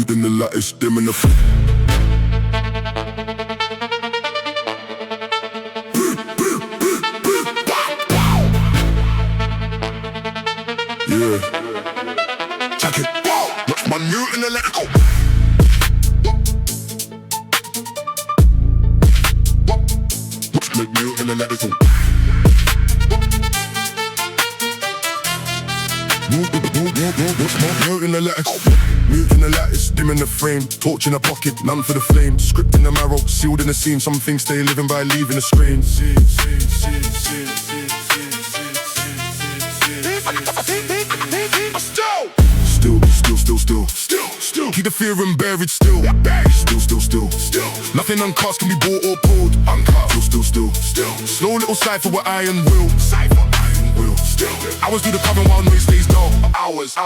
In the lattice, dim in the yeah. Check it. My mute and let it go. Make mute and let it go. Mute in the lattice. Mute in the lattice, dim in the frame. Torch in the pocket, none for the flame. Script in the marrow, sealed in the seam. Some things stay living by leaving the screen. Still. Keep the fear and buried still. Still. Nothing uncast can be bought or pulled. Still. Slow little cipher with iron will. Hours do the carving while noise stays dull. Hours. The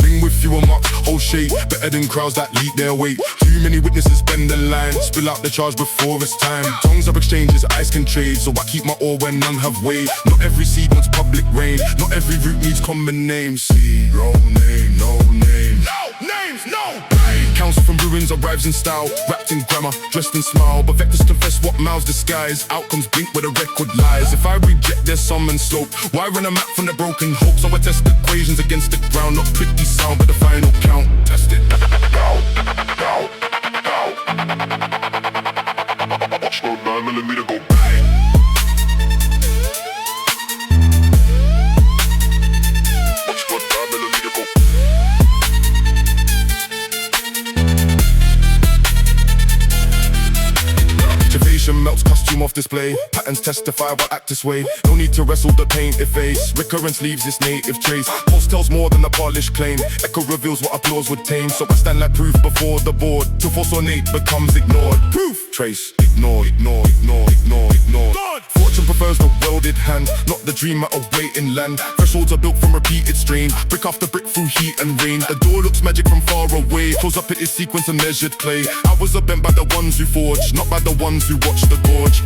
ring with fewer marks, whole shade. Better than crowds that leak their weight. Too many witnesses bend the line. Spill out the charge before it's time. Tongues of exchanges, eyes can trade. So I keep my ore when none have weight. Not every seed wants public rain. Not every root needs common names. Seed, wrong name, no name. No names, no pain. Counsel from ruins arrives in style. Wrapped in grammar, dressed in smile. But vectors confess what mouths disguise. Outcomes blink where the record lies. If I reject their sum and slope, why run a map from the broken hope? So I test equations against the ground. Not pretty sound, but the final count. Test it. Watch no 9mm go bang. Watch no 9mm go. Activation melts costume off display. Patterns testify while actors sway. No need to wrestle the paint efface. Recurrence leaves its native trace. Pulse tells more than a polished claim. Echo reveals what applause would tame. So I stand like proof before the board. Till false ornate becomes ignored. Proof! Trace. Ignore. Fortune prefers the welded hand, not the dream at a waiting land. Thresholds are built from repeated strain. Brick after brick through heat and rain. The door looks magic from far away. Close up it is sequence and measured play. Hours are bent by the ones who forge, not by the ones who watch the gorge.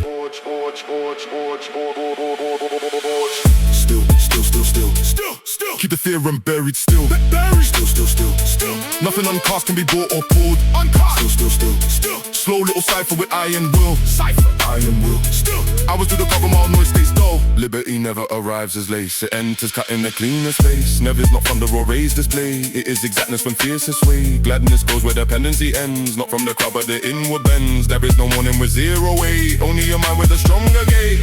Still. Keep the fear and buried still. Still. Nothing uncast can be bought or pulled. Still. Slow little cipher with iron will. Still. Hours do the cover while noise stays dull. Liberty never arrives as lace. It enters cutting the cleanest space. Never is not thunder or raised display. It is exactness when fierce is sway. Gladness goes where dependency ends. Not from the crowd but the inward bends. There is no morning with zero weight. Only a mind with a stronger gate.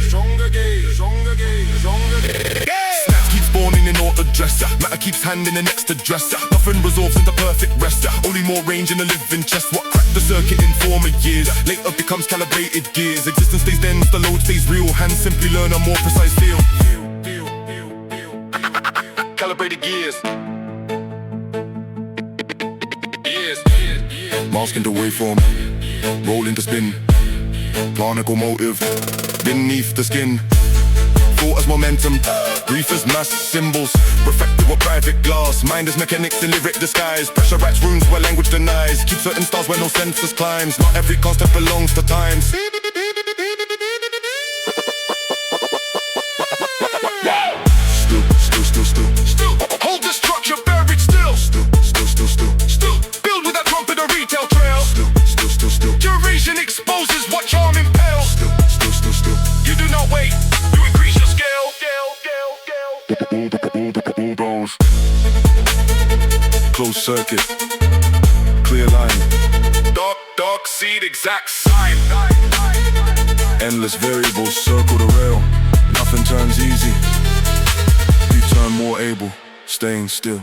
Snaps keeps spawning in auto dresser. Matter keeps handing the next to dresser. Nothing resolves into perfect rest. Only more range in a living chest. What cracked the circuit in former years later becomes calibrated gears. Existence stays dense, the load stays real. Hands simply learn a more precise feel. Calibrated gears. Mask into waveform, roll into spin. Planical motive, beneath the skin. Thought as momentum, brief as mass symbols. Reflective or private glass, mind as mechanics in lyric disguise. Pressure writes runes where language denies. Keep certain stars where no census climbs. Not every concept belongs to times. Still. Hold the structure buried still. Still. Build with that trump in a retail trail. Still. Duration exposes what charm impels. Still. You do not wait. You increase your scale. Balls. Closed circuit. Clear line. Dark seed exact sign. Endless variables circle the rail. Nothing turns easy. You turn more able. Staying still.